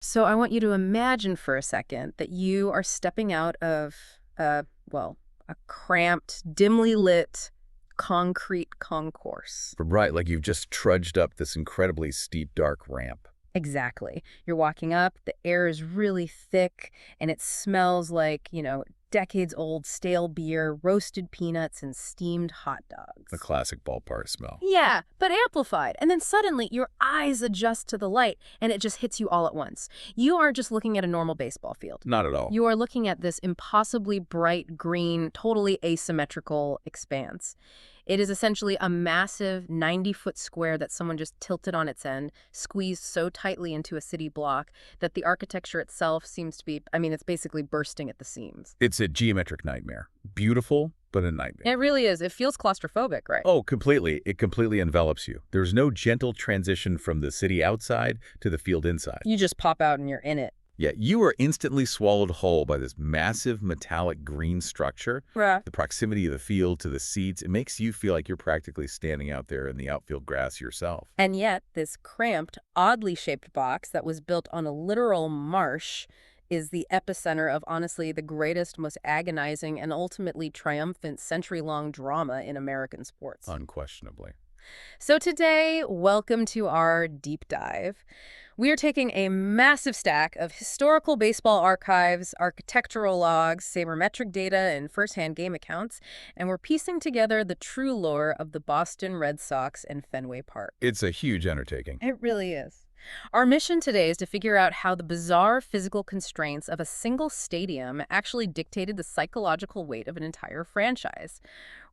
So I want you to imagine for a second that you are stepping out of a cramped, dimly lit concrete concourse. Right, like you've just trudged up this incredibly steep, dark ramp. Exactly. You're walking up, the air is really thick, and it smells like, decades old stale beer, roasted peanuts, and steamed hot The dogs. classic ballpark smell. Yeah, but amplified. And then suddenly your eyes adjust to the light and it just hits you all at once. You aren't just looking at a normal baseball field. Not at all. You are looking at this impossibly bright green, totally asymmetrical expanse. It is essentially a massive 90-foot square that someone just tilted on its end, squeezed so tightly into a city block that the architecture itself seems to be, it's basically bursting at the seams. It's a geometric nightmare. Beautiful, but a nightmare. It really is. It feels claustrophobic, right? Oh, completely. It completely envelops you. There's no gentle transition from the city outside to the field inside. You just pop out and you're in it. Yeah, you are instantly swallowed whole by this massive metallic green structure. Right. The proximity of the field to the seats, it makes you feel like you're practically standing out there in the outfield grass yourself. And yet, this cramped, oddly shaped box that was built on a literal marsh is the epicenter of, honestly, the greatest, most agonizing, and ultimately triumphant century-long drama in American sports. Unquestionably. So today, welcome to our deep dive. We are taking a massive stack of historical baseball archives, architectural logs, sabermetric data, and first-hand game accounts, and we're piecing together the true lore of the Boston Red Sox and Fenway Park. It's a huge undertaking. It really is. Our mission today is to figure out how the bizarre physical constraints of a single stadium actually dictated the psychological weight of an entire franchise.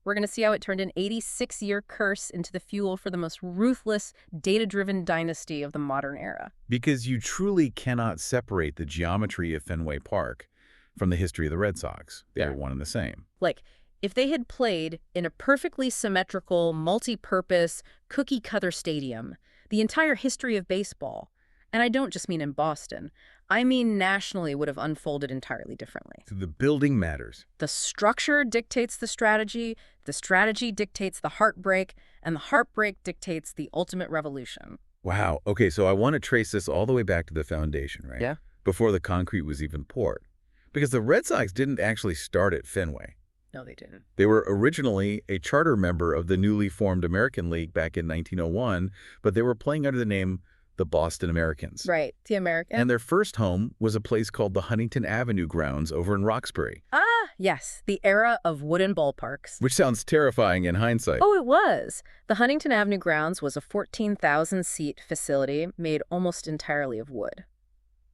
We're going to see how it turned an 86-year curse into the fuel for the most ruthless, data-driven dynasty of the modern era. Because you truly cannot separate the geometry of Fenway Park from the history of the Red Sox. They're one and the same. Like, if they had played in a perfectly symmetrical, multi-purpose, cookie-cutter stadium, the entire history of baseball, and I don't just mean in Boston, I mean nationally, would have unfolded entirely differently. So the building matters. The structure dictates the strategy dictates the heartbreak, and the heartbreak dictates the ultimate revolution. Wow. Okay, so I want to trace this all the way back to the foundation, right? Yeah. Before the concrete was even poured. Because the Red Sox didn't actually start at Fenway. No, they didn't. They were originally a charter member of the newly formed American League back in 1901, but they were playing under the name the Boston Americans. Right, the American. And their first home was a place called the Huntington Avenue grounds over in Roxbury. Yes, the era of wooden ballparks. Which sounds terrifying in hindsight. Oh, it was. The Huntington Avenue grounds was a 14,000-seat facility made almost entirely of wood.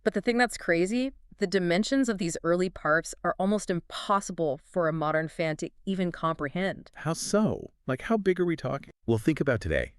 But the thing that's crazy, the dimensions of these early parks are almost impossible for a modern fan to even comprehend. How so? Like, how big are we talking? Well, think about today.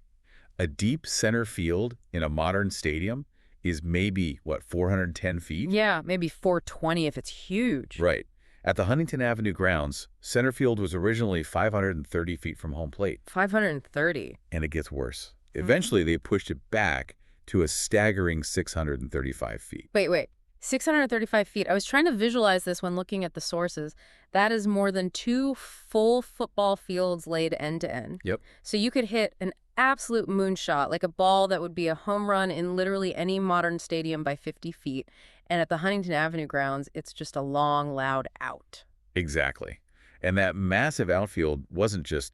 A deep center field in a modern stadium is maybe, 410 feet? Yeah, maybe 420 if it's huge. Right. At the Huntington Avenue grounds, center field was originally 530 feet from home plate. 530. And it gets worse. Eventually, they pushed it back to a staggering 635 feet. Wait. 635 feet. I was trying to visualize this when looking at the sources. That is more than 2 full football fields laid end to end. Yep. So you could hit an absolute moonshot, like a ball that would be a home run in literally any modern stadium by 50 feet. And at the Huntington Avenue grounds, it's just a long, loud out. Exactly. And that massive outfield wasn't just,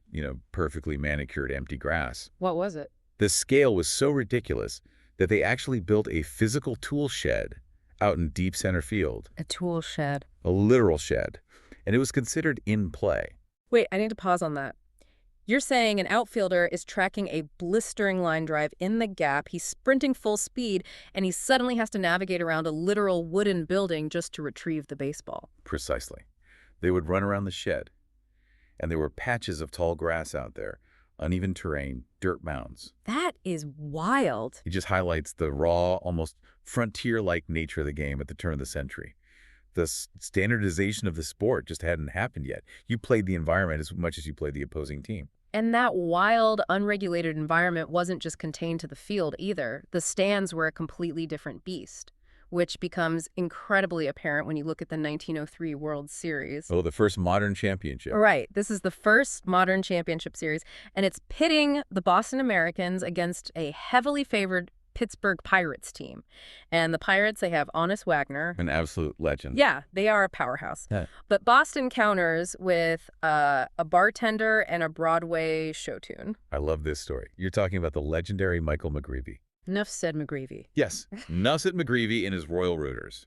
perfectly manicured empty grass. What was it? The scale was so ridiculous that they actually built a physical tool shed out in deep center field. A tool shed. A literal shed. And it was considered in play. Wait, I need to pause on that. You're saying an outfielder is tracking a blistering line drive in the gap, he's sprinting full speed, and he suddenly has to navigate around a literal wooden building just to retrieve the baseball. Precisely. They would run around the shed, and there were patches of tall grass out there, uneven terrain, dirt mounds. That is wild. It just highlights the raw, almost frontier-like nature of the game at the turn of the century. The standardization of the sport just hadn't happened yet. You played the environment as much as you played the opposing team. And that wild, unregulated environment wasn't just contained to the field either. The stands were a completely different beast, which becomes incredibly apparent when you look at the 1903 World Series. Oh, the first modern championship. Right. This is the first modern championship series, and it's pitting the Boston Americans against a heavily favored Pittsburgh Pirates team. And the Pirates, they have Honus Wagner. An absolute legend. Yeah, they are a powerhouse. Yeah. But Boston counters with a bartender and a Broadway show tune. I love this story. You're talking about the legendary Michael McGreevy. Enough said, McGreevy. Yes, Nusset McGreevy and his Royal Rooters.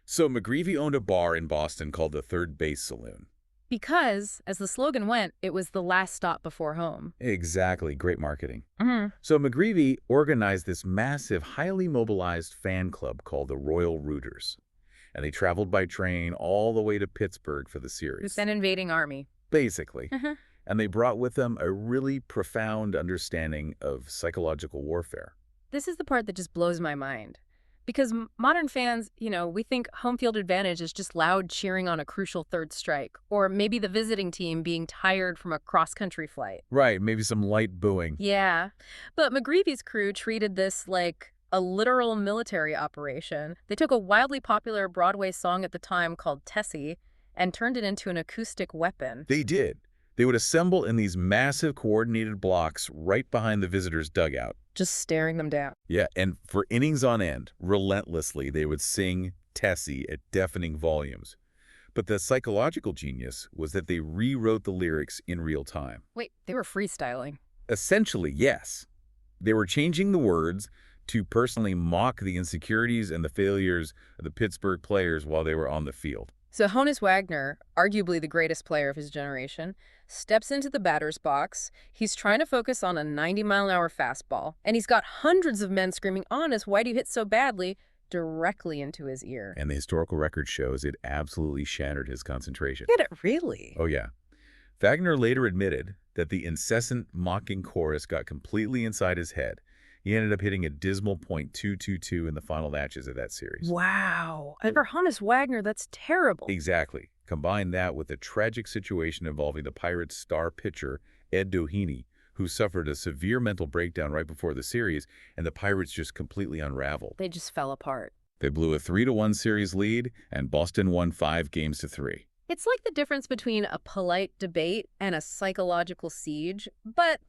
So McGreevy owned a bar in Boston called the Third Base Saloon. Because, as the slogan went, it was the last stop before home. Exactly. Great marketing. Mm-hmm. So McGreevy organized this massive, highly mobilized fan club called the Royal Rooters. And they traveled by train all the way to Pittsburgh for the series. It's an invading army. Basically. Mm-hmm. And they brought with them a really profound understanding of psychological warfare. This is the part that just blows my mind. Because modern fans, we think home field advantage is just loud cheering on a crucial third strike, or maybe the visiting team being tired from a cross-country flight. Right, maybe some light booing. Yeah, but McGreevy's crew treated this like a literal military operation. They took a wildly popular Broadway song at the time called Tessie and turned it into an acoustic weapon. They did. They would assemble in these massive coordinated blocks right behind the visitors' dugout. Just staring them down. Yeah, and for innings on end, relentlessly, they would sing Tessie at deafening volumes. But the psychological genius was that they rewrote the lyrics in real time. Wait, they were freestyling. Essentially, yes. They were changing the words to personally mock the insecurities and the failures of the Pittsburgh players while they were on the field. So Honus Wagner, arguably the greatest player of his generation, steps into the batter's box. He's trying to focus on a 90-mile-an-hour fastball, and he's got hundreds of men screaming, "Honus, why do you hit so badly?" directly into his ear. And the historical record shows it absolutely shattered his concentration. Did it really? Oh, yeah. Wagner later admitted that the incessant mocking chorus got completely inside his head. He ended up hitting a dismal .222 in the final matches of that series. Wow. And for Honus Wagner, that's terrible. Exactly. Combine that with the tragic situation involving the Pirates' star pitcher, Ed Doheny, who suffered a severe mental breakdown right before the series, and the Pirates just completely unraveled. They just fell apart. They blew a 3-1 series lead, and Boston won 5-3. It's like the difference between a polite debate and a psychological siege. But,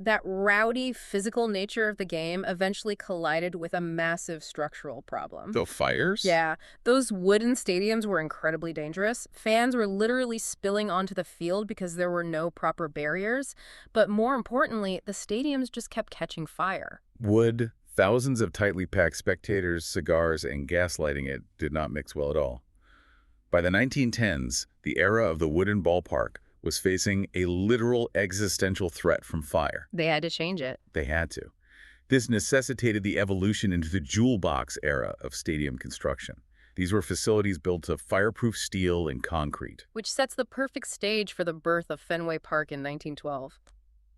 that rowdy physical nature of the game eventually collided with a massive structural problem. The fires? Yeah, those wooden stadiums were incredibly dangerous. Fans were literally spilling onto the field because there were no proper barriers. But more importantly, the stadiums just kept catching fire. Wood, thousands of tightly packed spectators, cigars, and gaslighting it did not mix well at all. By the 1910s, the era of the wooden ballpark was facing a literal existential threat from fire. They had to change it. They had to. This necessitated the evolution into the jewel box era of stadium construction. These were facilities built of fireproof steel and concrete. Which sets the perfect stage for the birth of Fenway Park in 1912.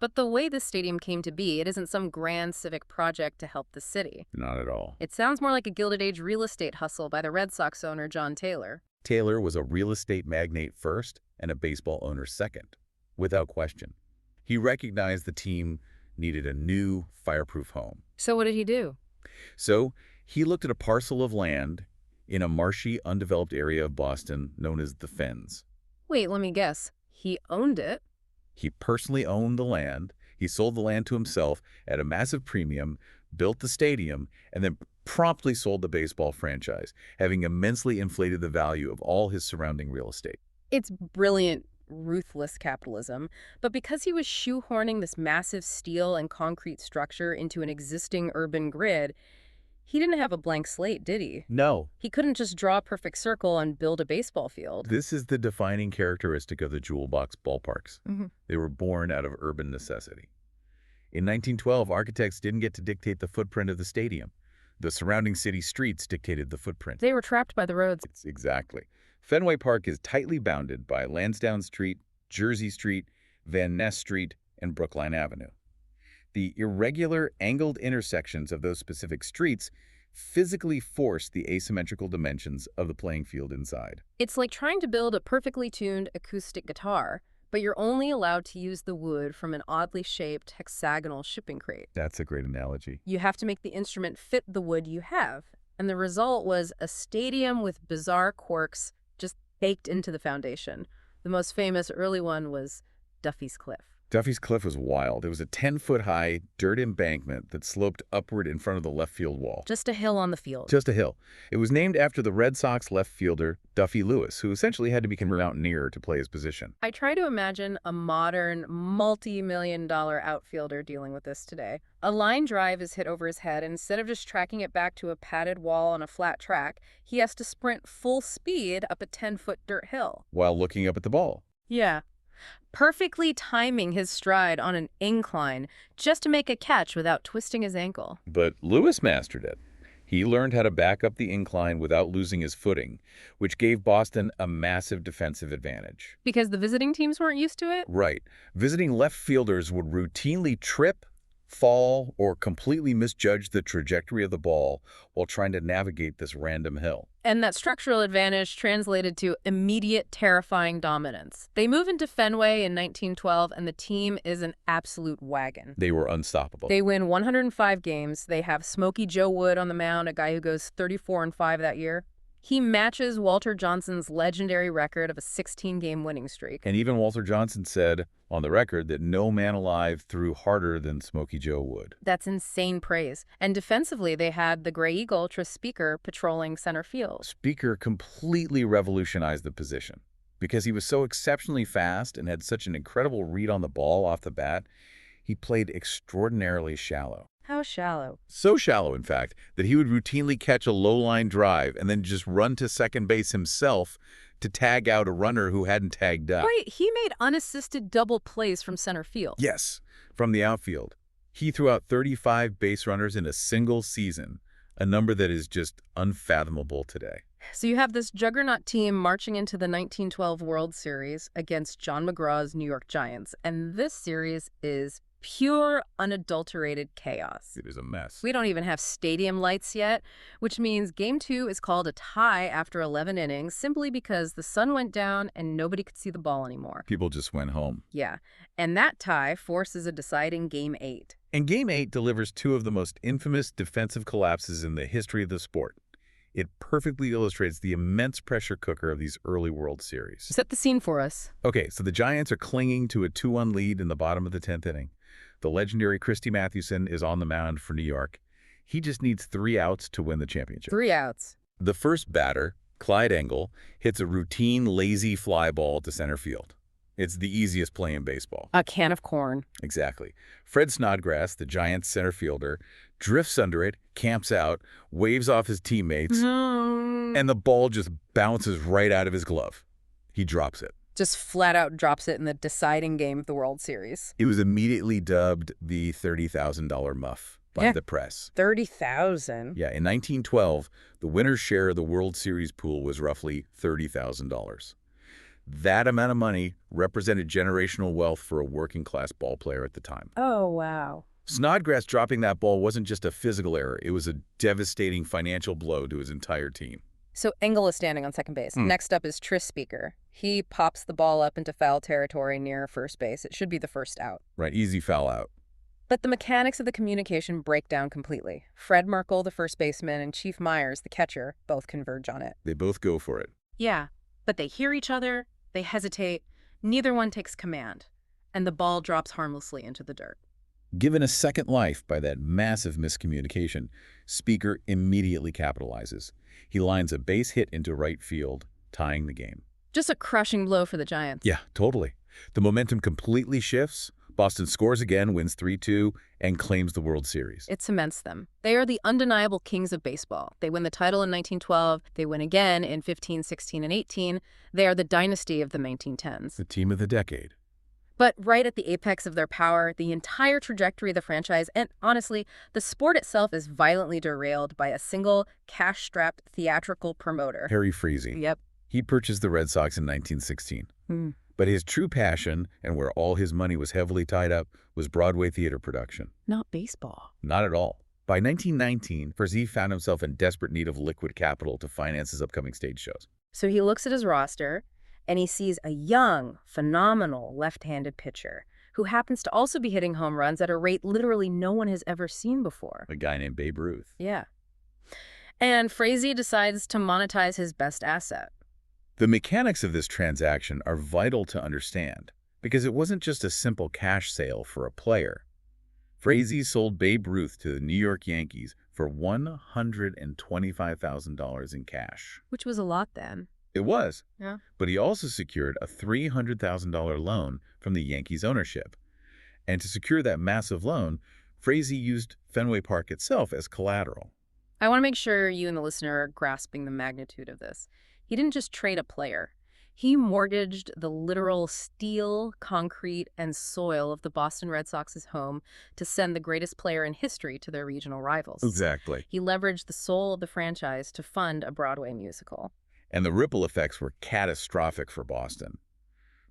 But the way this stadium came to be, it isn't some grand civic project to help the city. Not at all. It sounds more like a Gilded Age real estate hustle by the Red Sox owner John Taylor. Taylor was a real estate magnate first and a baseball owner second, without question. He recognized the team needed a new fireproof home. So what did he do? So he looked at a parcel of land in a marshy, undeveloped area of Boston known as the Fens. Wait, let me guess. He owned it? He personally owned the land. He sold the land to himself at a massive premium, built the stadium, and then promptly sold the baseball franchise, having immensely inflated the value of all his surrounding real estate. It's brilliant, ruthless capitalism, but because he was shoehorning this massive steel and concrete structure into an existing urban grid, he didn't have a blank slate, did he? No. He couldn't just draw a perfect circle and build a baseball field. This is the defining characteristic of the jewel box ballparks. Mm-hmm. They were born out of urban necessity. In 1912, architects didn't get to dictate the footprint of the stadium. The surrounding city streets dictated the footprint. They were trapped by the roads. Exactly. Fenway Park is tightly bounded by Lansdowne Street, Jersey Street, Van Ness Street, and Brookline Avenue. The irregular, angled intersections of those specific streets physically force the asymmetrical dimensions of the playing field inside. It's like trying to build a perfectly tuned acoustic guitar, but you're only allowed to use the wood from an oddly shaped hexagonal shipping crate. That's a great analogy. You have to make the instrument fit the wood you have. And the result was a stadium with bizarre quirks just baked into the foundation. The most famous early one was Duffy's Cliff. Duffy's Cliff was wild. It was a 10-foot-high dirt embankment that sloped upward in front of the left field wall. Just a hill on the field. Just a hill. It was named after the Red Sox left fielder Duffy Lewis, who essentially had to become a mountaineer to play his position. I try to imagine a modern, multi-million-dollar outfielder dealing with this today. A line drive is hit over his head, and instead of just tracking it back to a padded wall on a flat track, he has to sprint full speed up a 10-foot dirt hill. While looking up at the ball. Yeah. Perfectly timing his stride on an incline just to make a catch without twisting his ankle. But Lewis mastered it. He learned how to back up the incline without losing his footing, which gave Boston a massive defensive advantage. Because the visiting teams weren't used to it? Right. Visiting left fielders would routinely trip, fall, or completely misjudge the trajectory of the ball while trying to navigate this random hill. And that structural advantage translated to immediate, terrifying dominance. They move into Fenway in 1912, and the team is an absolute wagon. They were unstoppable. They win 105 games. They have Smokey Joe Wood on the mound, a guy who goes 34-5 that year. He matches Walter Johnson's legendary record of a 16-game winning streak. And even Walter Johnson said on the record that no man alive threw harder than Smokey Joe would. That's insane praise. And defensively, they had the Gray Eagle, Tris Speaker, patrolling center field. Speaker completely revolutionized the position. Because he was so exceptionally fast and had such an incredible read on the ball off the bat, he played extraordinarily shallow. How shallow? So shallow, in fact, that he would routinely catch a low-line drive and then just run to second base himself to tag out a runner who hadn't tagged up. Wait, he made unassisted double plays from center field. Yes, from the outfield. He threw out 35 base runners in a single season, a number that is just unfathomable today. So you have this juggernaut team marching into the 1912 World Series against John McGraw's New York Giants, and this series is pure, unadulterated chaos. It is a mess. We don't even have stadium lights yet, which means Game 2 is called a tie after 11 innings simply because the sun went down and nobody could see the ball anymore. People just went home. Yeah, and that tie forces a deciding Game 8. And Game 8 delivers two of the most infamous defensive collapses in the history of the sport. It perfectly illustrates the immense pressure cooker of these early World Series. Set the scene for us. Okay, so the Giants are clinging to a 2-1 lead in the bottom of the 10th inning. The legendary Christy Mathewson is on the mound for New York. He just needs 3 outs to win the championship. 3 outs. The first batter, Clyde Engel, hits a routine lazy fly ball to center field. It's the easiest play in baseball. A can of corn. Exactly. Fred Snodgrass, the Giants center fielder, drifts under it, camps out, waves off his teammates, and the ball just bounces right out of his glove. He drops it. Just flat out drops it in the deciding game of the World Series. It was immediately dubbed the $30,000 muff by the press. 30,000. Yeah, in 1912, the winner's share of the World Series pool was roughly $30,000. That amount of money represented generational wealth for a working-class ball player at the time. Oh, wow. Snodgrass dropping that ball wasn't just a physical error. It was a devastating financial blow to his entire team. So Engel is standing on second base. Next up is Tris Speaker. He pops the ball up into foul territory near first base. It should be the first out. Right, easy foul out. But the mechanics of the communication break down completely. Fred Merkel, the first baseman, and Chief Myers, the catcher, both converge on it. They both go for it. Yeah, but they hear each other, they hesitate, neither one takes command, and the ball drops harmlessly into the dirt. Given a second life by that massive miscommunication, Speaker immediately capitalizes. He lines a base hit into right field, tying the game. Just a crushing blow for the Giants. Yeah, totally. The momentum completely shifts. Boston scores again, wins 3-2, and claims the World Series. It cements them. They are the undeniable kings of baseball. They win the title in 1912. They win again in 15, 16, and 18. They are the dynasty of the 1910s. The team of the decade. But right at the apex of their power, the entire trajectory of the franchise, and honestly, the sport itself is violently derailed by a single cash-strapped theatrical promoter. Harry Freese. Yep. He purchased the Red Sox in 1916. But his true passion, and where all his money was heavily tied up, was Broadway theater production. Not baseball. Not at all. By 1919, Freese found himself in desperate need of liquid capital to finance his upcoming stage shows. So he looks at his roster, and he sees a young, phenomenal left-handed pitcher who happens to also be hitting home runs at a rate literally no one has ever seen before. A guy named Babe Ruth. Yeah. And Freese decides to monetize his best asset. The mechanics of this transaction are vital to understand. because it wasn't just a simple cash sale for a player. Frazee sold Babe Ruth to the New York Yankees for $125,000 in cash. Which was a lot then. It was, Yeah. but he also secured a $300,000 loan from the Yankees ownership. And to secure that massive loan, Frazee used Fenway Park itself as collateral. I want to make sure you and the listener are grasping the magnitude of this. He didn't just trade a player. He mortgaged the literal steel, concrete, and soil of the Boston Red Sox's home to send the greatest player in history to their regional rivals. Exactly. He leveraged the soul of the franchise to fund a Broadway musical. And the ripple effects were catastrophic for Boston.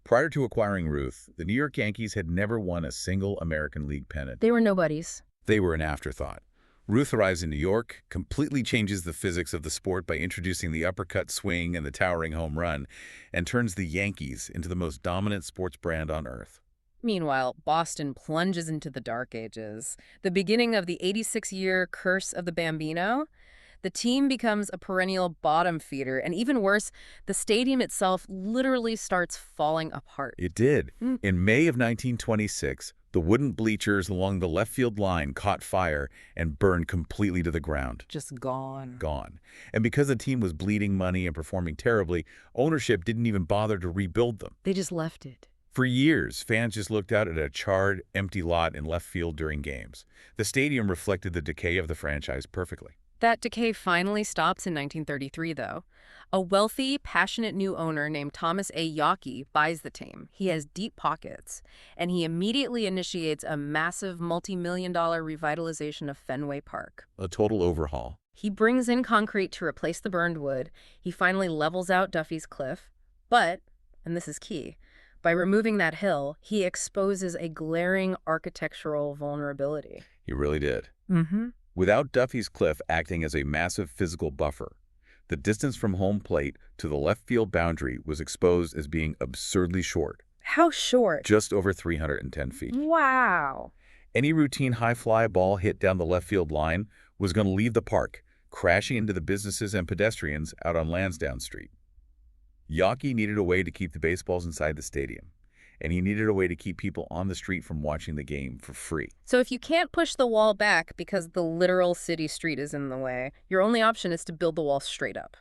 Prior to acquiring Ruth, the New York Yankees had never won a single American League pennant. They were nobodies. They were an afterthought. Ruth arrives in New York, completely changes the physics of the sport by introducing the uppercut swing and the towering home run, and turns the Yankees into the most dominant sports brand on earth. Meanwhile, Boston plunges into the Dark Ages. The beginning of the 86-year curse of the Bambino. The team becomes a perennial bottom feeder, and even worse, the stadium itself literally starts falling apart. It did. Mm. In May of 1926, the wooden bleachers along the left field line caught fire and burned completely to the ground. Just gone. Gone. And because the team was bleeding money and performing terribly, ownership didn't even bother to rebuild them. They just left it. For years, fans just looked out at a charred, empty lot in left field during games. The stadium reflected the decay of the franchise perfectly. That decay finally stops in 1933, though. A wealthy, passionate new owner named Thomas A. Yockey buys the team. He has deep pockets, and he immediately initiates a massive multi-million-dollar revitalization of Fenway Park. A total overhaul. He brings in concrete to replace the burned wood. He finally levels out Duffy's Cliff. But, and this is key, by removing that hill, he exposes a glaring architectural vulnerability. He really did. Mm-hmm. Without Duffy's Cliff acting as a massive physical buffer, the distance from home plate to the left field boundary was exposed as being absurdly short. How short? Just over 310 feet. Wow. Any routine high-fly ball hit down the left field line was going to leave the park, crashing into the businesses and pedestrians out on Lansdowne Street. Yockey needed a way to keep the baseballs inside the stadium, and he needed a way to keep people on the street from watching the game for free. So if you can't push the wall back because the literal city street is in the way, your only option is to build the wall straight up.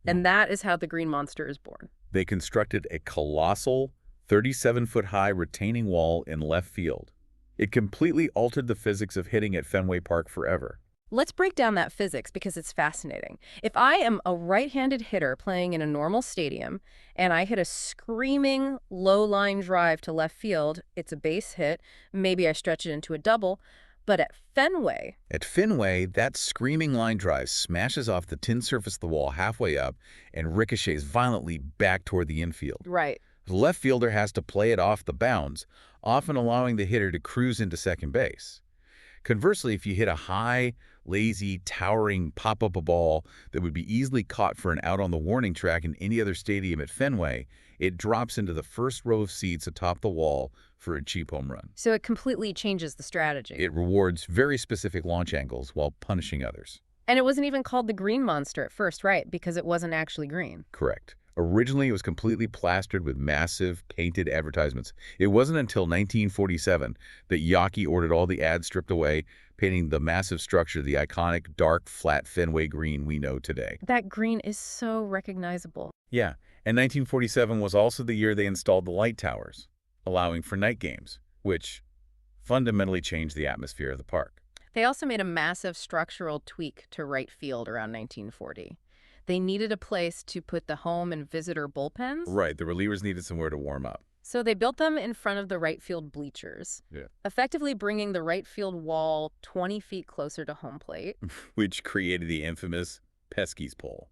And that is how the Green Monster is born. They constructed a colossal 37-foot-high retaining wall in left field. It completely altered the physics of hitting at Fenway Park forever. Let's break down that physics because it's fascinating. If I am a right-handed hitter playing in a normal stadium and I hit a screaming low-line drive to left field, it's a base hit, maybe I stretch it into a double, but at Fenway, that screaming line drive smashes off the tin surface of the wall halfway up and ricochets violently back toward the infield. right. The left fielder has to play it off the bounds, often allowing the hitter to cruise into second base. Conversely, if you hit a high, lazy, towering pop-up a ball that would be easily caught for an out on the warning track in any other stadium at Fenway, it drops into the first row of seats atop the wall for a cheap home run. So it completely changes the strategy. It rewards very specific launch angles while punishing others. And it wasn't even called the Green Monster at first, right? Because it wasn't actually green. Correct. Originally, it was completely plastered with massive, painted advertisements. It wasn't until 1947 that Yockey ordered all the ads stripped away, painting the massive structure the iconic, dark, flat Fenway green we know today. That green is so recognizable. Yeah, and 1947 was also the year they installed the light towers, allowing for night games, which fundamentally changed the atmosphere of the park. They also made a massive structural tweak to right field around 1940. They needed a place to put the home and visitor bullpens. Right, the relievers needed somewhere to warm up. So they built them in front of the right field bleachers, effectively bringing the right field wall 20 feet closer to home plate. Which created the infamous Pesky's pole.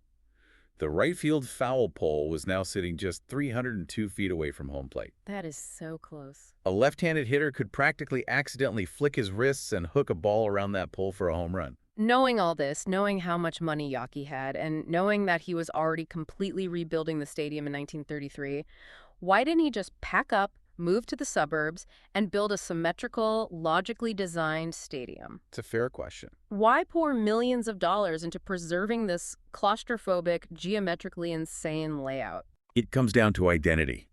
The right field foul pole was now sitting just 302 feet away from home plate. That is so close. A left-handed hitter could practically accidentally flick his wrists and hook a ball around that pole for a home run. Knowing all this, knowing how much money Yockey had, and knowing that he was already completely rebuilding the stadium in 1933, why didn't he just pack up, move to the suburbs, and build a symmetrical, logically designed stadium? It's a fair question. Why pour millions of dollars into preserving this claustrophobic, geometrically insane layout? It comes down to identity.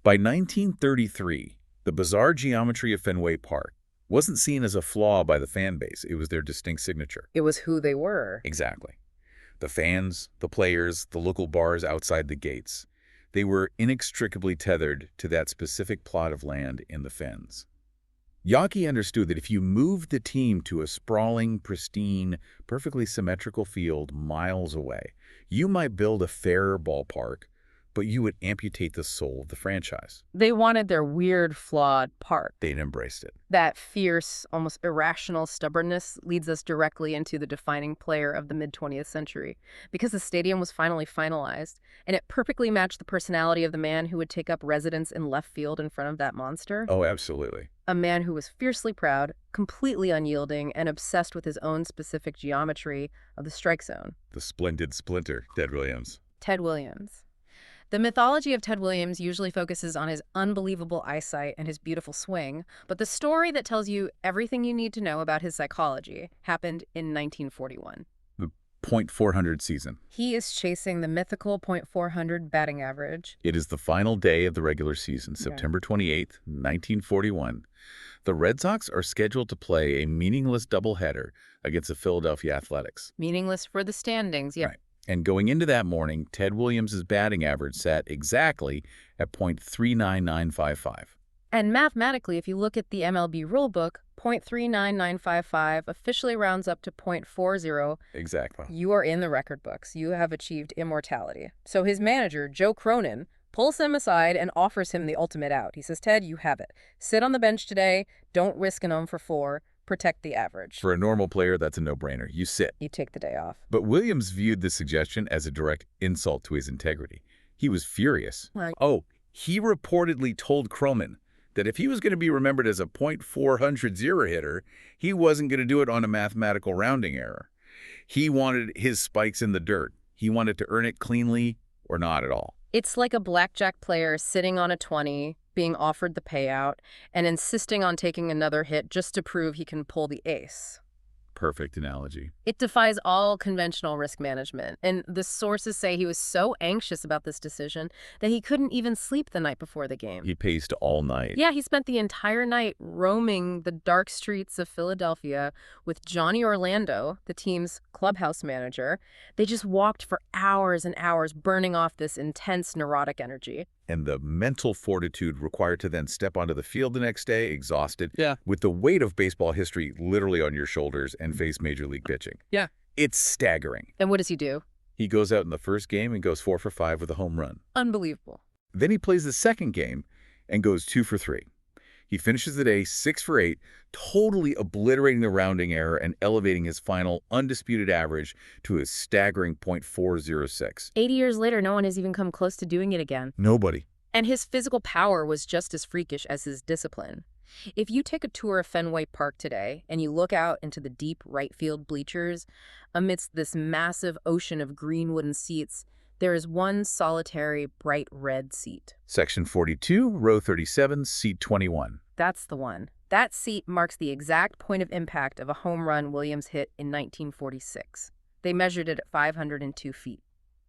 By 1933, the bizarre geometry of Fenway Park wasn't seen as a flaw by the fan base. It was their distinct signature. It was who they were. Exactly. The fans, the players, the local bars outside the gates. They were inextricably tethered to that specific plot of land in the Fens. Yawkey understood that if you moved the team to a sprawling, pristine, perfectly symmetrical field miles away, you might build a fairer ballpark, but you would amputate the soul of the franchise. They wanted their weird, flawed park. They'd embraced it. That fierce, almost irrational stubbornness leads us directly into the defining player of the mid-20th century, because the stadium was finally finalized, and it perfectly matched the personality of the man who would take up residence in left field in front of that monster. Oh, absolutely. A man who was fiercely proud, completely unyielding, and obsessed with his own specific geometry of the strike zone. The splendid splinter, Ted Williams. Ted Williams. The mythology of Ted Williams usually focuses on his unbelievable eyesight and his beautiful swing, but the story that tells you everything you need to know about his psychology happened in 1941. The .400 season. He is chasing the mythical .400 batting average. It is the final day of the regular season, September 28th, 1941. The Red Sox are scheduled to play a meaningless doubleheader against the Philadelphia Athletics. Meaningless for the standings, yeah. Right. And going into that morning, Ted Williams' batting average sat exactly at .39955. And mathematically, if you look at the MLB rulebook, .39955 officially rounds up to .40. Exactly. You are in the record books. You have achieved immortality. So his manager, Joe Cronin, pulls him aside and offers him the ultimate out. He says, Ted, you have it. Sit on the bench today. Don't risk an 0 for 4. Protect the average. For a normal player, that's a no-brainer. You sit. You take the day off. But Williams viewed this suggestion as a direct insult to his integrity. He was furious. He reportedly told Cronin that if he was going to be remembered as a .400 hitter, he wasn't going to do it on a mathematical rounding error. He wanted his spikes in the dirt. He wanted to earn it cleanly or not at all. It's like a blackjack player sitting on a 20, being offered the payout, and insisting on taking another hit just to prove he can pull the ace. Perfect analogy. It defies all conventional risk management, and the sources say he was so anxious about this decision that he couldn't even sleep the night before the game. He paced all night. Yeah, he spent the entire night roaming the dark streets of Philadelphia with Johnny Orlando, the team's clubhouse manager. They just walked for hours and hours, burning off this intense neurotic energy. And the mental fortitude required to then step onto the field the next day, exhausted, Yeah. with the weight of baseball history literally on your shoulders and face major league pitching. Yeah. It's staggering. And what does he do? He goes out in the first game and goes 4 for 5 with a home run. Unbelievable. Then he plays the second game and goes 2 for 3. He finishes the day 6 for 8, totally obliterating the rounding error and elevating his final undisputed average to a staggering .406. 80 years later, no one has even come close to doing it again. Nobody. And his physical power was just as freakish as his discipline. If you take a tour of Fenway Park today and you look out into the deep right field bleachers, amidst this massive ocean of green wooden seats, there is one solitary bright red seat. Section 42, row 37, seat 21. That's the one. That seat marks the exact point of impact of a home run Williams hit in 1946. They measured it at 502 feet.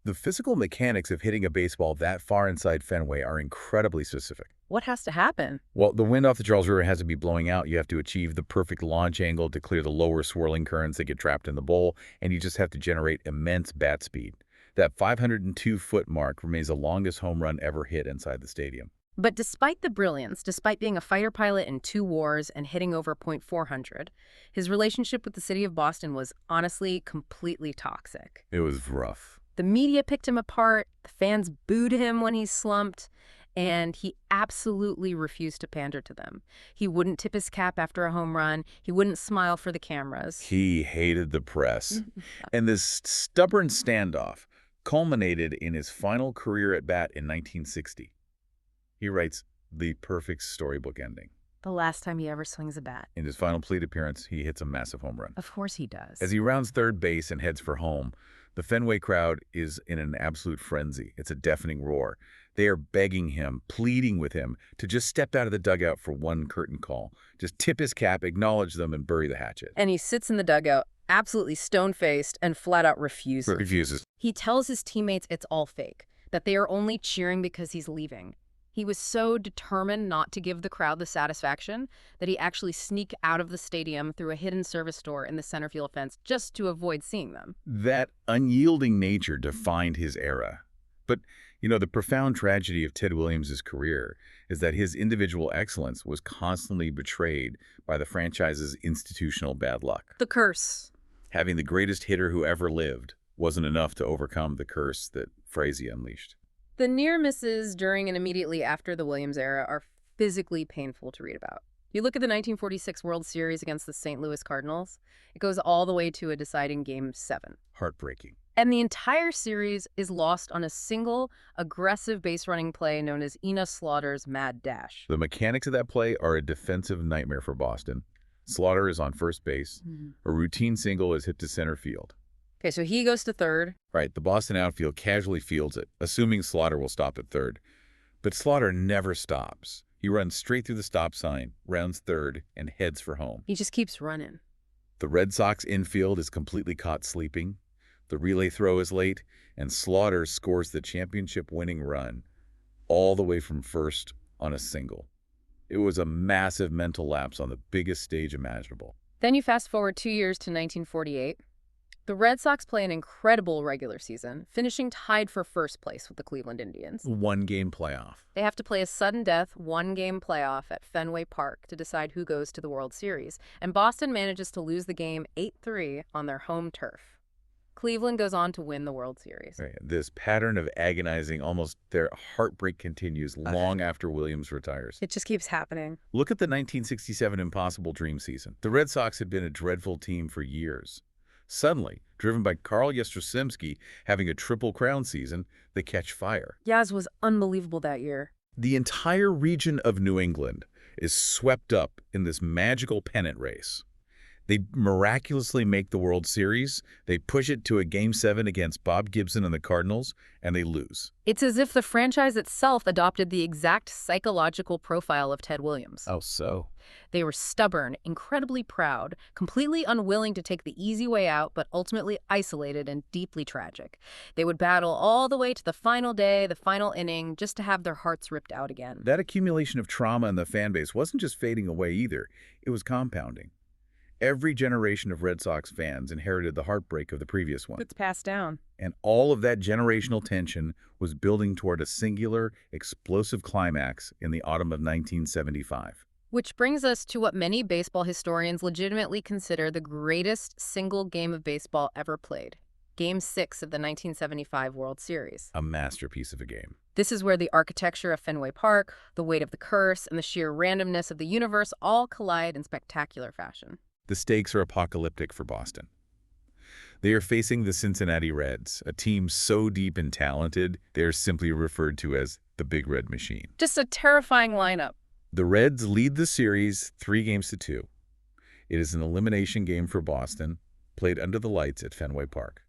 The physical mechanics of hitting a baseball that far inside Fenway are incredibly specific. What has to happen? Well, the wind off the Charles River has to be blowing out. You have to achieve the perfect launch angle to clear the lower swirling currents that get trapped in the bowl, and you just have to generate immense bat speed. That 502-foot mark remains the longest home run ever hit inside the stadium. But despite the brilliance, despite being a fighter pilot in 2 wars and hitting over .400, his relationship with the city of Boston was honestly completely toxic. It was rough. The media picked him apart, the fans booed him when he slumped, and he absolutely refused to pander to them. He wouldn't tip his cap after a home run. He wouldn't smile for the cameras. He hated the press. And this stubborn standoff culminated in his final career at bat in 1960. He writes the perfect storybook ending. The last time he ever swings a bat. In his final plate appearance, he hits a massive home run. Of course he does. As he rounds third base and heads for home, the Fenway crowd is in an absolute frenzy. It's a deafening roar. They are begging him, pleading with him to just step out of the dugout for one curtain call. Just tip his cap, acknowledge them, and bury the hatchet. And he sits in the dugout, absolutely stone-faced, and flat out refuses. Refuses. He tells his teammates it's all fake, that they are only cheering because he's leaving. He was so determined not to give the crowd the satisfaction that he actually sneaked out of the stadium through a hidden service door in the center field fence just to avoid seeing them. That unyielding nature defined his era. But, the profound tragedy of Ted Williams' career is that his individual excellence was constantly betrayed by the franchise's institutional bad luck. The curse. Having the greatest hitter who ever lived wasn't enough to overcome the curse that Frazee unleashed. The near misses during and immediately after the Williams era are physically painful to read about. You look at the 1946 World Series against the St. Louis Cardinals, it goes all the way to a deciding Game 7. Heartbreaking. And the entire series is lost on a single, aggressive base-running play known as Enos Slaughter's Mad Dash. The mechanics of that play are a defensive nightmare for Boston. Slaughter is on first base. A routine single is hit to center field. Okay, so he goes to third. Right, the Boston outfield casually fields it, assuming Slaughter will stop at third. But Slaughter never stops. He runs straight through the stop sign, rounds third, and heads for home. He just keeps running. The Red Sox infield is completely caught sleeping. The relay throw is late, and Slaughter scores the championship-winning run all the way from first on a single. It was a massive mental lapse on the biggest stage imaginable. Then you fast forward 2 years to 1948. The Red Sox play an incredible regular season, finishing tied for first place with the Cleveland Indians. One-game playoff. They have to play a sudden death, one-game playoff at Fenway Park to decide who goes to the World Series, and Boston manages to lose the game 8-3 on their home turf. Cleveland goes on to win the World Series. Right. This pattern of agonizing, almost their heartbreak continues long after Williams retires. It just keeps happening. Look at the 1967 Impossible Dream season. The Red Sox had been a dreadful team for years. Suddenly, driven by Carl Yastrzemski having a Triple Crown season, they catch fire. Yaz was unbelievable that year. The entire region of New England is swept up in this magical pennant race. They miraculously make the World Series, they push it to a Game 7 against Bob Gibson and the Cardinals, and they lose. It's as if the franchise itself adopted the exact psychological profile of Ted Williams. Oh, so? They were stubborn, incredibly proud, completely unwilling to take the easy way out, but ultimately isolated and deeply tragic. They would battle all the way to the final day, the final inning, just to have their hearts ripped out again. That accumulation of trauma in the fan base wasn't just fading away either. It was compounding. Every generation of Red Sox fans inherited the heartbreak of the previous one. It's passed down. And all of that generational tension was building toward a singular, explosive climax in the autumn of 1975. Which brings us to what many baseball historians legitimately consider the greatest single game of baseball ever played. Game 6 of the 1975 World Series. A masterpiece of a game. This is where the architecture of Fenway Park, the weight of the curse, and the sheer randomness of the universe all collide in spectacular fashion. The stakes are apocalyptic for Boston. They are facing the Cincinnati Reds, a team so deep and talented, they're simply referred to as the Big Red Machine. Just a terrifying lineup. The Reds lead the series 3-2. It is an elimination game for Boston, played under the lights at Fenway Park.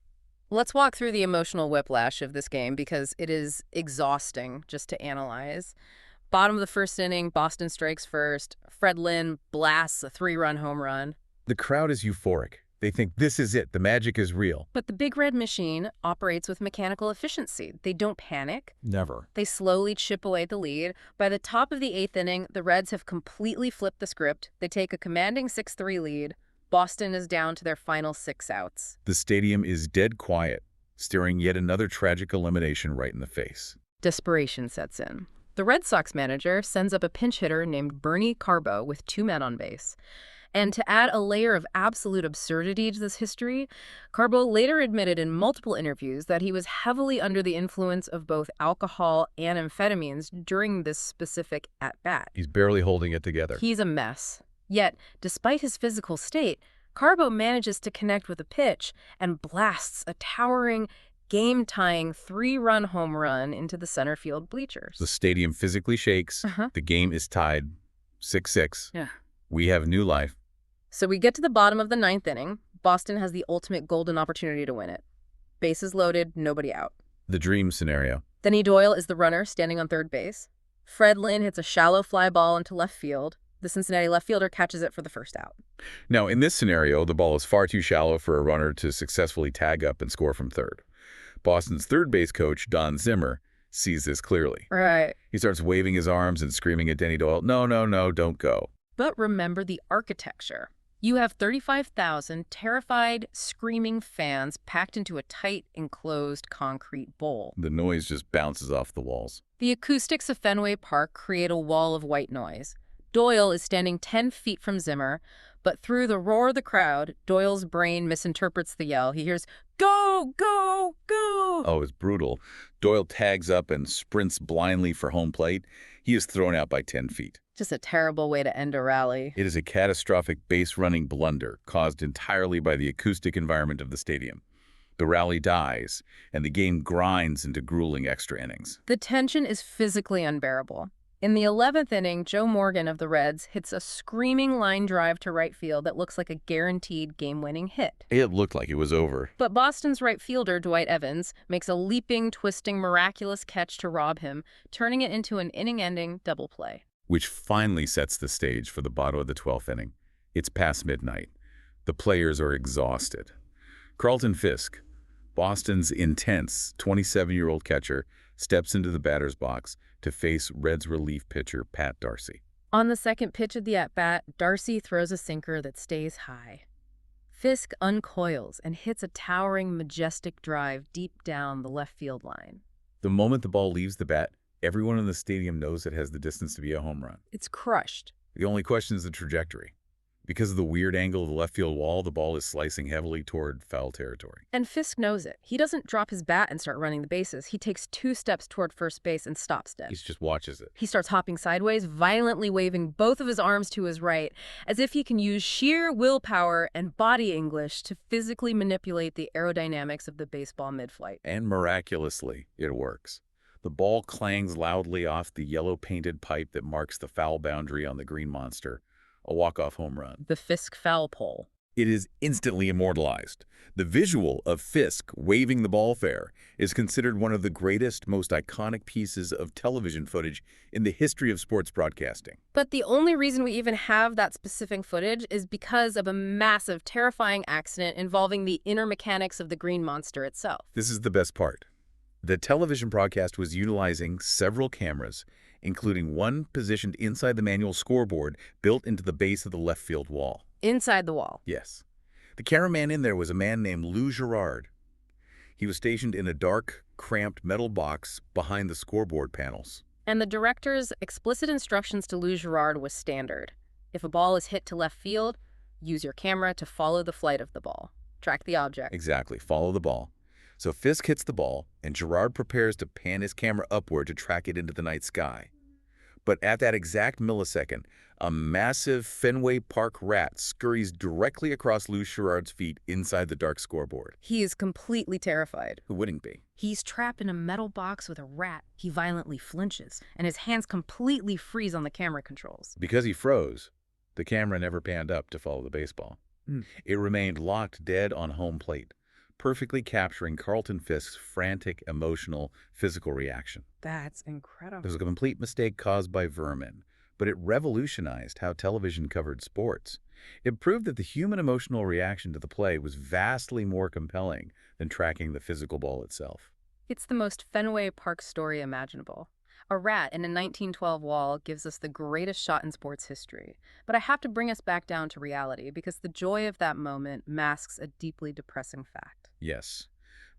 Let's walk through the emotional whiplash of this game because it is exhausting just to analyze. Bottom of the first inning, Boston strikes first. Fred Lynn blasts a 3-run home run. The crowd is euphoric. They think this is it. The magic is real. But the Big Red Machine operates with mechanical efficiency. They don't panic. Never. They slowly chip away at the lead. By the top of the 8th inning, the Reds have completely flipped the script. They take a commanding 6-3 lead. Boston is down to their final 6 outs. The stadium is dead quiet, staring yet another tragic elimination right in the face. Desperation sets in. The Red Sox manager sends up a pinch hitter named Bernie Carbo with 2 men on base. And to add a layer of absolute absurdity to this history, Carbo later admitted in multiple interviews that he was heavily under the influence of both alcohol and amphetamines during this specific at-bat. He's barely holding it together. He's a mess. Yet, despite his physical state, Carbo manages to connect with a pitch and blasts a towering, game-tying 3-run home run into the center field bleachers. The stadium physically shakes. The game is tied 6-6. Yeah. We have new life. So we get to the bottom of the 9th inning. Boston has the ultimate golden opportunity to win it. Bases loaded, nobody out. The dream scenario. Denny Doyle is the runner standing on third base. Fred Lynn hits a shallow fly ball into left field. The Cincinnati left fielder catches it for the first out. Now, in this scenario, the ball is far too shallow for a runner to successfully tag up and score from third. Boston's third base coach, Don Zimmer, sees this clearly. Right. He starts waving his arms and screaming at Denny Doyle, "No, no, no, don't go." But remember the architecture. You have 35,000 terrified, screaming fans packed into a tight, enclosed concrete bowl. The noise just bounces off the walls. The acoustics of Fenway Park create a wall of white noise. Doyle is standing 10 feet from Zimmer, but through the roar of the crowd, Doyle's brain misinterprets the yell. He hears, "Go, go, go!" Oh, it's brutal. Doyle tags up and sprints blindly for home plate. He is thrown out by 10 feet. Just a terrible way to end a rally. It is a catastrophic base-running blunder caused entirely by the acoustic environment of the stadium. The rally dies, and the game grinds into grueling extra innings. The tension is physically unbearable. In the 11th inning, Joe Morgan of the Reds hits a screaming line drive to right field that looks like a guaranteed game-winning hit. It looked like it was over. But Boston's right fielder, Dwight Evans, makes a leaping, twisting, miraculous catch to rob him, turning it into an inning-ending double play. Which finally sets the stage for the bottom of the 12th inning. It's past midnight. The players are exhausted. Carlton Fisk, Boston's intense 27-year-old catcher, steps into the batter's box to face Reds relief pitcher Pat Darcy. On the second pitch of the at-bat, Darcy throws a sinker that stays high. Fisk uncoils and hits a towering, majestic drive deep down the left field line. The moment the ball leaves the bat, everyone in the stadium knows it has the distance to be a home run. It's crushed. The only question is the trajectory. Because of the weird angle of the left field wall, the ball is slicing heavily toward foul territory. And Fisk knows it. He doesn't drop his bat and start running the bases. He takes 2 steps toward first base and stops dead. He just watches it. He starts hopping sideways, violently waving both of his arms to his right, as if he can use sheer willpower and body English to physically manipulate the aerodynamics of the baseball mid-flight. And miraculously, it works. The ball clangs loudly off the yellow-painted pipe that marks the foul boundary on the green monster. A walk-off home run. The Fisk foul pole. It is instantly immortalized. The visual of Fisk waving the ball fair is considered one of the greatest, most iconic pieces of television footage in the history of sports broadcasting. But the only reason we even have that specific footage is because of a massive, terrifying accident involving the inner mechanics of the green monster itself. This is the best part. The television broadcast was utilizing several cameras, including one positioned inside the manual scoreboard built into the base of the left field wall. Inside the wall. Yes. The cameraman in there was a man named Lou Gerard. He was stationed in a dark, cramped metal box behind the scoreboard panels. And the director's explicit instructions to Lou Gerard was standard. If a ball is hit to left field, use your camera to follow the flight of the ball. Track the object. Exactly. Follow the ball. So Fisk hits the ball, and Gerard prepares to pan his camera upward to track it into the night sky. But at that exact millisecond, a massive Fenway Park rat scurries directly across Lou Gerard's feet inside the dark scoreboard. He is completely terrified. Who wouldn't be? He's trapped in a metal box with a rat. He violently flinches, and his hands completely freeze on the camera controls. Because he froze, the camera never panned up to follow the baseball. It remained locked dead on home plate, perfectly capturing Carlton Fisk's frantic, emotional, physical reaction. That's incredible. It was a complete mistake caused by vermin, but it revolutionized how television covered sports. It proved that the human emotional reaction to the play was vastly more compelling than tracking the physical ball itself. It's the most Fenway Park story imaginable. A rat in a 1912 wall gives us the greatest shot in sports history. But I have to bring us back down to reality because the joy of that moment masks a deeply depressing fact. Yes.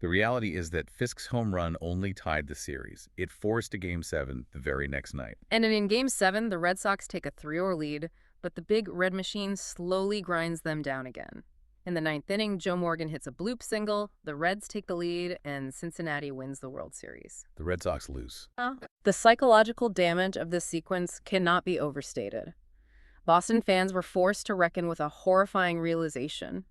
The reality is that Fisk's home run only tied the series. It forced a Game 7 the very next night. And in Game 7, the Red Sox take a 3-0 lead, but the big red machine slowly grinds them down again. In the 9th inning, Joe Morgan hits a bloop single, the Reds take the lead, and Cincinnati wins the World Series. The Red Sox lose. The psychological damage of this sequence cannot be overstated. Boston fans were forced to reckon with a horrifying realization.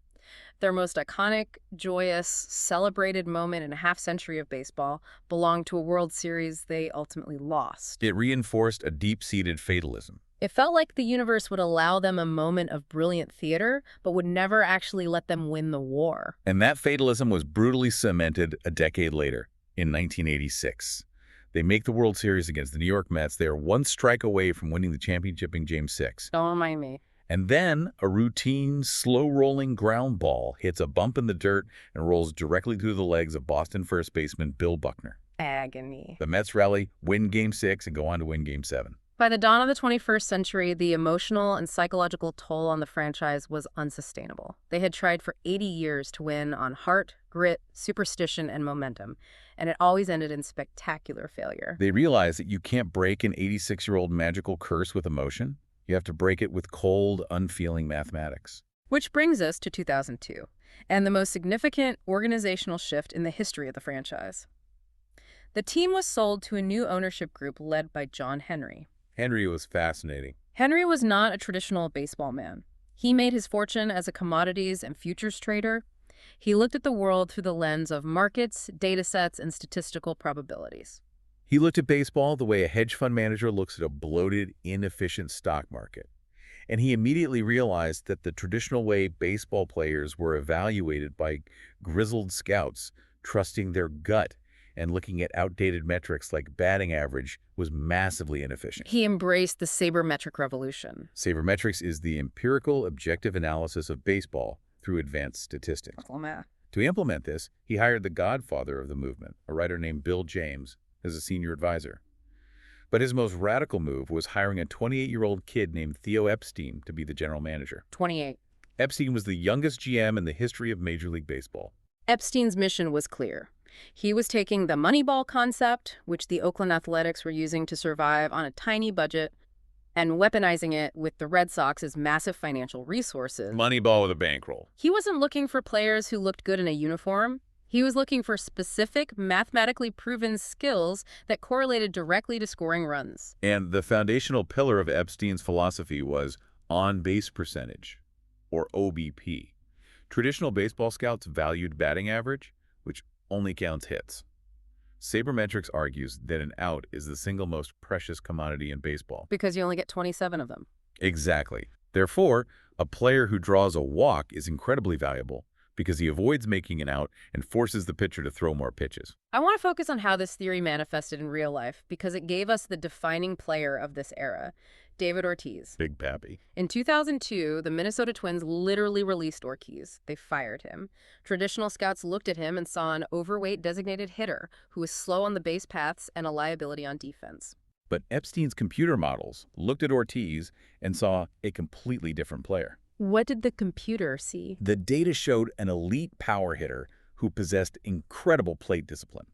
Their most iconic, joyous, celebrated moment in a half-century of baseball belonged to a World Series they ultimately lost. It reinforced a deep-seated fatalism. It felt like the universe would allow them a moment of brilliant theater, but would never actually let them win the war. And that fatalism was brutally cemented a decade later, in 1986. They make the World Series against the New York Mets. They are one strike away from winning the championship in Game 6. Don't remind me. And then a routine, slow-rolling ground ball hits a bump in the dirt and rolls directly through the legs of Boston first baseman Bill Buckner. agony. The Mets rally, win Game 6, and go on to win Game 7. By the dawn of the 21st century, the emotional and psychological toll on the franchise was unsustainable. They had tried for 80 years to win on heart, grit, superstition, and momentum, and it always ended in spectacular failure. They realized that you can't break an 86-year-old magical curse with emotion. You have to break it with cold, unfeeling mathematics. Which brings us to 2002, and the most significant organizational shift in the history of the franchise. The team was sold to a new ownership group led by John Henry. Henry was fascinating. Henry was not a traditional baseball man. He made his fortune as a commodities and futures trader. He looked at the world through the lens of markets, data sets, and statistical probabilities. He looked at baseball the way a hedge fund manager looks at a bloated, inefficient stock market. And he immediately realized that the traditional way baseball players were evaluated by grizzled scouts, trusting their gut and looking at outdated metrics like batting average was massively inefficient. He embraced the sabermetric revolution. Sabermetrics is the empirical, objective analysis of baseball through advanced statistics. To implement this, he hired the godfather of the movement, a writer named Bill James, as a senior advisor. But his most radical move was hiring a 28-year-old kid named Theo Epstein to be the general manager. 28. Epstein was the youngest GM in the history of Major League Baseball. Epstein's mission was clear. He was taking the Moneyball concept, which the Oakland Athletics were using to survive on a tiny budget, and weaponizing it with the Red Sox's massive financial resources. Moneyball with a bankroll. He wasn't looking for players who looked good in a uniform. He was looking for specific, mathematically proven skills that correlated directly to scoring runs. And the foundational pillar of Epstein's philosophy was on-base percentage, or OBP. Traditional baseball scouts valued batting average, which only counts hits. Sabermetrics argues that an out is the single most precious commodity in baseball. Because you only get 27 of them. Exactly. Therefore, a player who draws a walk is incredibly valuable because he avoids making an out and forces the pitcher to throw more pitches. I want to focus on how this theory manifested in real life because it gave us the defining player of this era, David Ortiz. Big Pappy. In 2002, the Minnesota Twins literally released Ortiz. They fired him. Traditional scouts looked at him and saw an overweight designated hitter who was slow on the base paths and a liability on defense. But Epstein's computer models looked at Ortiz and saw a completely different player. What did the computer see? The data showed an elite power hitter who possessed incredible plate discipline.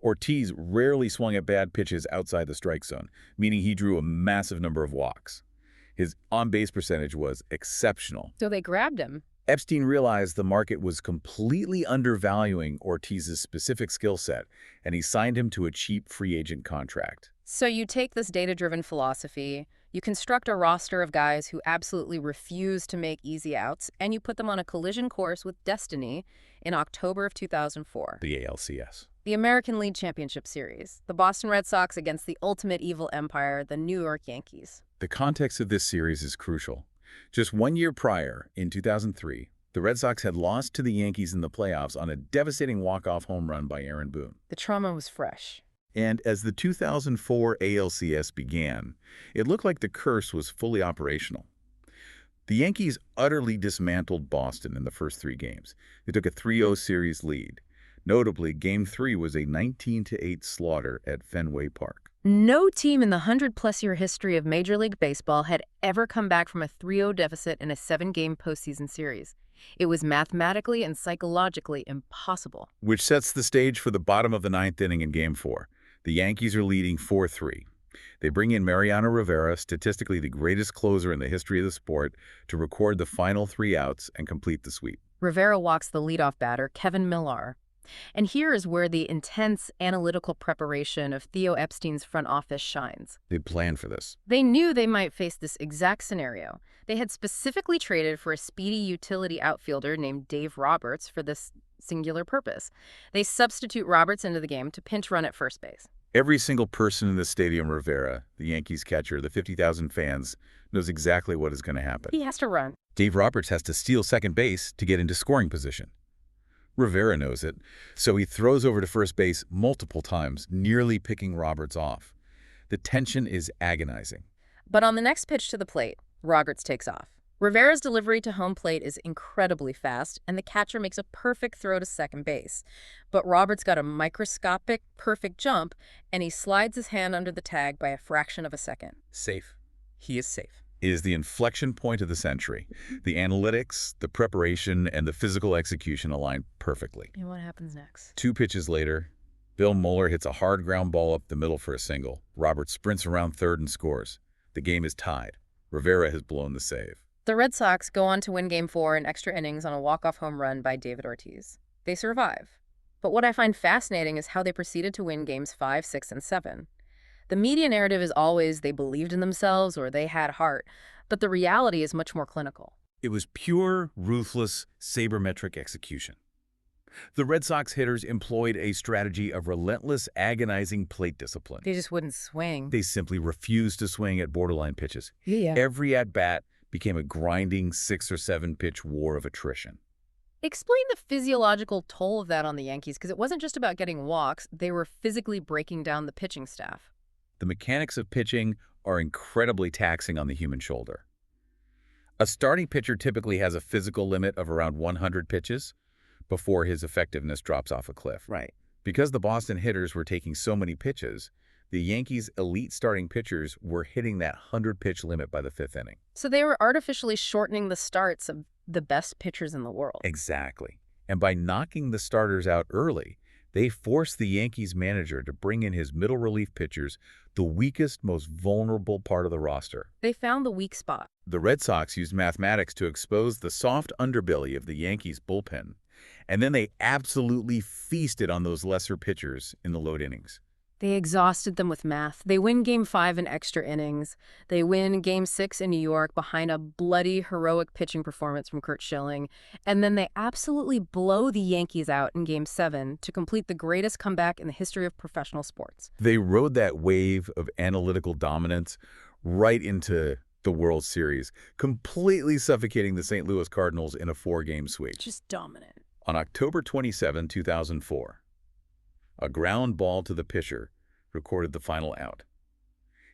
Ortiz rarely swung at bad pitches outside the strike zone, meaning he drew a massive number of walks. His on-base percentage was exceptional. So they grabbed him. Epstein realized the market was completely undervaluing Ortiz's specific skill set, and he signed him to a cheap free agent contract. So you take this data-driven philosophy, you construct a roster of guys who absolutely refuse to make easy outs, and you put them on a collision course with destiny in October of 2004. The ALCS. The American League Championship Series, the Boston Red Sox against the ultimate evil empire, the New York Yankees. The context of this series is crucial. Just 1 year prior, in 2003, the Red Sox had lost to the Yankees in the playoffs on a devastating walk-off home run by Aaron Boone. The trauma was fresh. And as the 2004 ALCS began, it looked like the curse was fully operational. The Yankees utterly dismantled Boston in the first 3 games. They took a 3-0 series lead. Notably, Game 3 was a 19-8 slaughter at Fenway Park. No team in the 100-plus-year history of Major League Baseball had ever come back from a 3-0 deficit in a 7-game postseason series. It was mathematically and psychologically impossible. Which sets the stage for the bottom of the 9th inning in Game 4. The Yankees are leading 4-3. They bring in Mariano Rivera, statistically the greatest closer in the history of the sport, to record the final 3 outs and complete the sweep. Rivera walks the leadoff batter, Kevin Millar. And here is where the intense analytical preparation of Theo Epstein's front office shines. They planned for this. They knew they might face this exact scenario. They had specifically traded for a speedy utility outfielder named Dave Roberts for this singular purpose. They substitute Roberts into the game to pinch run at first base. Every single person in the stadium, Rivera, the Yankees catcher, the 50,000 fans, knows exactly what is going to happen. He has to run. Dave Roberts has to steal second base to get into scoring position. Rivera knows it, so he throws over to first base multiple times, nearly picking Roberts off. The tension is agonizing. But on the next pitch to the plate, Roberts takes off. Rivera's delivery to home plate is incredibly fast, and the catcher makes a perfect throw to second base. But Roberts got a microscopic, perfect jump, and he slides his hand under the tag by a fraction of a second. Safe. He is safe. It is the inflection point of the century. The analytics, the preparation, and the physical execution align perfectly. And what happens next? 2 pitches later, Bill Mueller hits a hard ground ball up the middle for a single. Roberts sprints around third and scores. The game is tied. Rivera has blown the save. The Red Sox go on to win Game 4 in extra innings on a walk-off home run by David Ortiz. They survive. But what I find fascinating is how they proceeded to win Games 5, 6, and 7. The media narrative is always they believed in themselves or they had heart, but the reality is much more clinical. It was pure, ruthless, sabermetric execution. The Red Sox hitters employed a strategy of relentless, agonizing plate discipline. They just wouldn't swing. They simply refused to swing at borderline pitches. Yeah. Every at-bat became a grinding 6 or 7 pitch war of attrition. Explain the physiological toll of that on the Yankees, because it wasn't just about getting walks. They were physically breaking down the pitching staff. The mechanics of pitching are incredibly taxing on the human shoulder. A starting pitcher typically has a physical limit of around 100 pitches before his effectiveness drops off a cliff. Right. Because the Boston hitters were taking so many pitches, the Yankees' elite starting pitchers were hitting that 100-pitch limit by the 5th inning. So they were artificially shortening the starts of the best pitchers in the world. Exactly. And by knocking the starters out early, they forced the Yankees manager to bring in his middle relief pitchers, the weakest, most vulnerable part of the roster. They found the weak spot. The Red Sox used mathematics to expose the soft underbelly of the Yankees' bullpen, and then they absolutely feasted on those lesser pitchers in the load innings. They exhausted them with math. They win Game 5 in extra innings. They win Game 6 in New York behind a bloody, heroic pitching performance from Curt Schilling. And then they absolutely blow the Yankees out in Game 7 to complete the greatest comeback in the history of professional sports. They rode that wave of analytical dominance right into the World Series, completely suffocating the St. Louis Cardinals in a 4-game sweep. Just dominant. On October 27, 2004, a ground ball to the pitcher recorded the final out.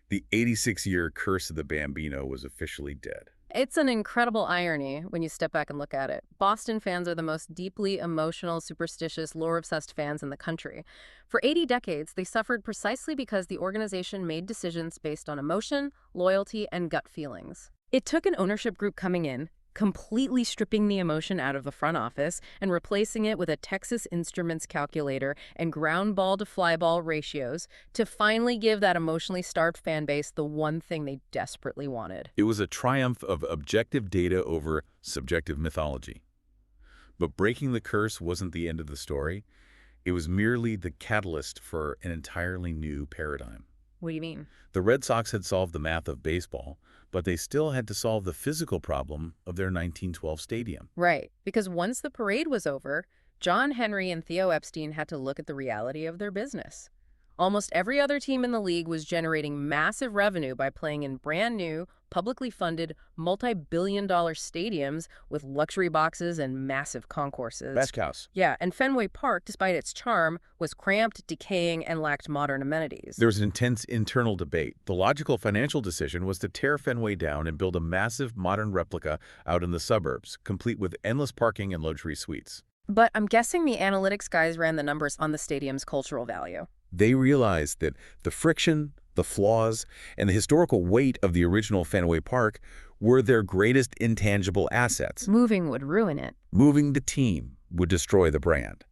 The 86-year curse of the Bambino was officially dead. It's an incredible irony when you step back and look at it. Boston fans are the most deeply emotional, superstitious, lore-obsessed fans in the country. For 80 decades, they suffered precisely because the organization made decisions based on emotion, loyalty, and gut feelings. It took an ownership group coming in, completely stripping the emotion out of the front office and replacing it with a Texas Instruments calculator and ground ball to fly ball ratios to finally give that emotionally starved fan base the one thing they desperately wanted. It was a triumph of objective data over subjective mythology. But breaking the curse wasn't the end of the story. It was merely the catalyst for an entirely new paradigm. What do you mean? The Red Sox had solved the math of baseball, but they still had to solve the physical problem of their 1912 stadium. Right, because once the parade was over, John Henry and Theo Epstein had to look at the reality of their business. Almost every other team in the league was generating massive revenue by playing in brand new, publicly funded, multi-billion-dollar stadiums with luxury boxes and massive concourses. Best house. Yeah, and Fenway Park, despite its charm, was cramped, decaying, and lacked modern amenities. There was an intense internal debate. The logical financial decision was to tear Fenway down and build a massive modern replica out in the suburbs, complete with endless parking and luxury suites. But I'm guessing the analytics guys ran the numbers on the stadium's cultural value. They realized that the friction, the flaws, and the historical weight of the original Fenway Park were their greatest intangible assets. Moving would ruin it. Moving the team would destroy the brand.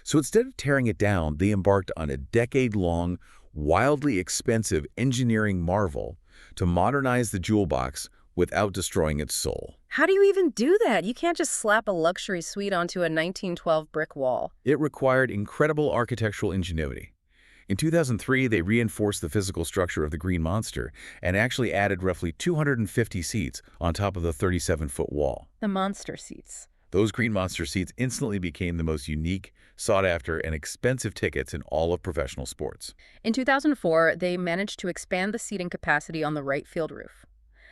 So instead of tearing it down, they embarked on a decade-long, wildly expensive engineering marvel to modernize the jewel box without destroying its soul. How do you even do that? You can't just slap a luxury suite onto a 1912 brick wall. It required incredible architectural ingenuity. In 2003, they reinforced the physical structure of the Green Monster and actually added roughly 250 seats on top of the 37-foot wall. The monster seats. Those Green Monster seats instantly became the most unique, sought-after, and expensive tickets in all of professional sports. In 2004, they managed to expand the seating capacity on the right field roof.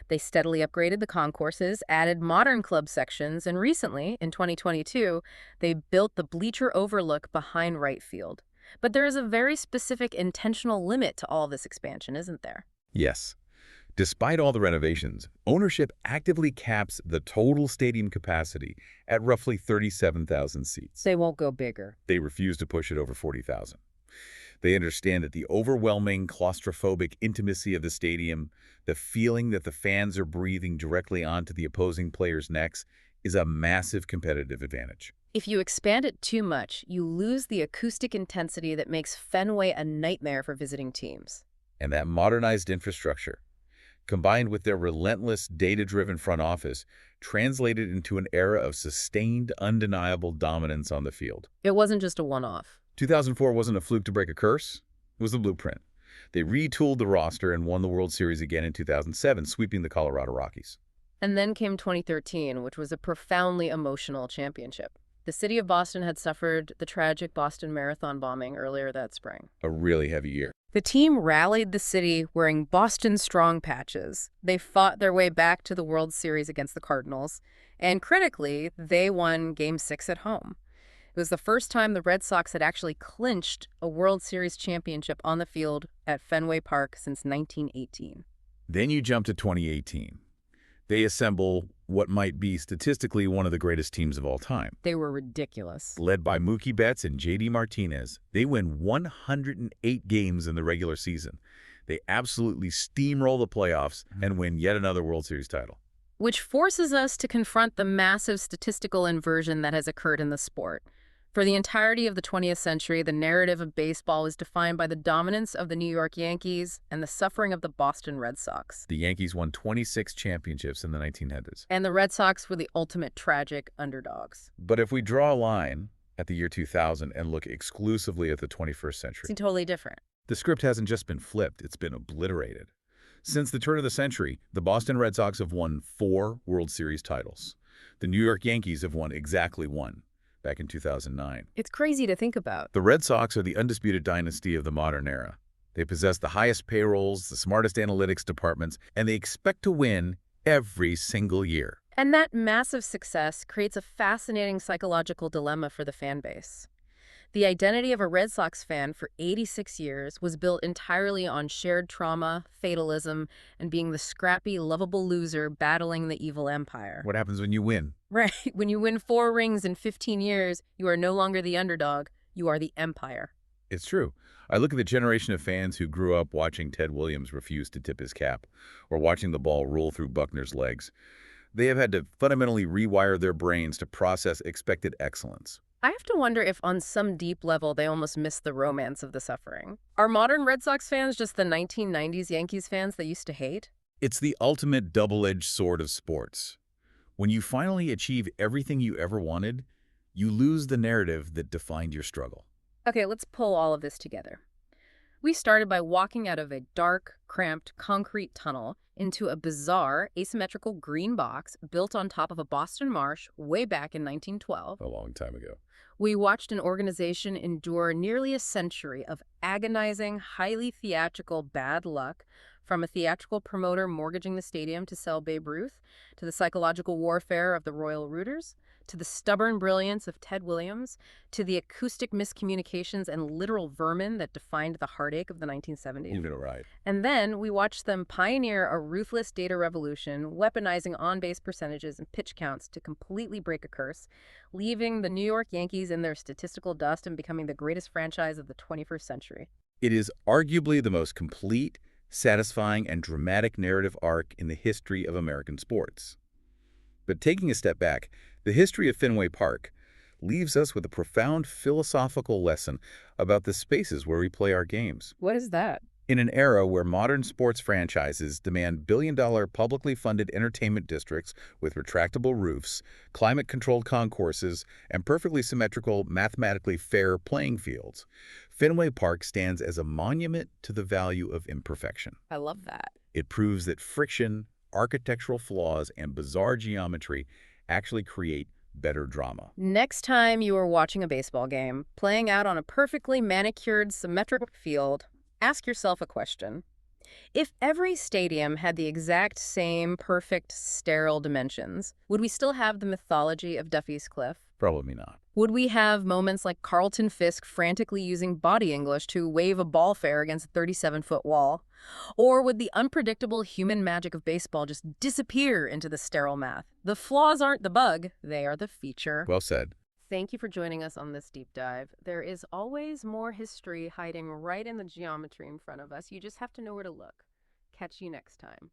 They steadily upgraded the concourses, added modern club sections, and recently, in 2022, they built the bleacher overlook behind right field. But there is a very specific intentional limit to all this expansion, isn't there? Yes. Despite all the renovations, ownership actively caps the total stadium capacity at roughly 37,000 seats. They won't go bigger. They refuse to push it over 40,000. They understand that the overwhelming claustrophobic intimacy of the stadium, the feeling that the fans are breathing directly onto the opposing players' necks, is a massive competitive advantage. If you expand it too much, you lose the acoustic intensity that makes Fenway a nightmare for visiting teams. And that modernized infrastructure, combined with their relentless, data-driven front office, translated into an era of sustained, undeniable dominance on the field. It wasn't just a one-off. 2004 wasn't a fluke to break a curse. It was the blueprint. They retooled the roster and won the World Series again in 2007, sweeping the Colorado Rockies. And then came 2013, which was a profoundly emotional championship. The city of Boston had suffered the tragic Boston Marathon bombing earlier that spring. A really heavy year. The team rallied the city wearing Boston Strong patches. They fought their way back to the World Series against the Cardinals, and critically, they won Game 6 at home. It was the first time the Red Sox had actually clinched a World Series championship on the field at Fenway Park since 1918. Then you jump to 2018. They assemble what might be statistically one of the greatest teams of all time. They were ridiculous. Led by Mookie Betts and J.D. Martinez, they win 108 games in the regular season. They absolutely steamroll the playoffs and win yet another World Series title. Which forces us to confront the massive statistical inversion that has occurred in the sport. For the entirety of the 20th century, the narrative of baseball was defined by the dominance of the New York Yankees and the suffering of the Boston Red Sox. The Yankees won 26 championships in the 1900s. And the Red Sox were the ultimate tragic underdogs. But if we draw a line at the year 2000 and look exclusively at the 21st century, It's totally different. the script hasn't just been flipped, it's been obliterated. Since the turn of the century, the Boston Red Sox have won 4 World Series titles. The New York Yankees have won exactly 1. Back in 2009. It's crazy to think about. The Red Sox are the undisputed dynasty of the modern era. They possess the highest payrolls, the smartest analytics departments, and they expect to win every single year. And that massive success creates a fascinating psychological dilemma for the fan base. The identity of a Red Sox fan for 86 years was built entirely on shared trauma, fatalism, and being the scrappy, lovable loser battling the evil empire. What happens when you win? Right. When you win 4 rings in 15 years, you are no longer the underdog. You are the empire. It's true. I look at the generation of fans who grew up watching Ted Williams refuse to tip his cap or watching the ball roll through Buckner's legs. They have had to fundamentally rewire their brains to process expected excellence. I have to wonder if on some deep level they almost miss the romance of the suffering. Are modern Red Sox fans just the 1990s Yankees fans they used to hate? It's the ultimate double-edged sword of sports. When you finally achieve everything you ever wanted, you lose the narrative that defined your struggle. Okay, let's pull all of this together. We started by walking out of a dark, cramped concrete tunnel into a bizarre, asymmetrical green box built on top of a Boston marsh way back in 1912. A long time ago. We watched an organization endure nearly a century of agonizing, highly theatrical bad luck, from a theatrical promoter mortgaging the stadium to sell Babe Ruth, to the psychological warfare of the Royal Rooters, to the stubborn brilliance of Ted Williams, to the acoustic miscommunications and literal vermin that defined the heartache of the 1970s. You've been a ride. And then we watched them pioneer a ruthless data revolution, weaponizing on-base percentages and pitch counts to completely break a curse, leaving the New York Yankees in their statistical dust and becoming the greatest franchise of the 21st century. It is arguably the most complete, satisfying, and dramatic narrative arc in the history of American sports. But taking a step back, the history of Fenway Park leaves us with a profound philosophical lesson about the spaces where we play our games. What is that? In an era where modern sports franchises demand billion-dollar publicly funded entertainment districts with retractable roofs, climate-controlled concourses, and perfectly symmetrical, mathematically fair playing fields, Fenway Park stands as a monument to the value of imperfection. I love that. It proves that friction, architectural flaws, and bizarre geometry actually create better drama. Next time you are watching a baseball game, playing out on a perfectly manicured, symmetric field, ask yourself a question. If every stadium had the exact same perfect sterile dimensions, would we still have the mythology of Duffy's Cliff? Probably not. Would we have moments like Carlton Fisk frantically using body English to wave a ball fair against a 37-foot wall? Or would the unpredictable human magic of baseball just disappear into the sterile math? The flaws aren't the bug, they are the feature. Well said. Thank you for joining us on this deep dive. There is always more history hiding right in the geometry in front of us. You just have to know where to look. Catch you next time.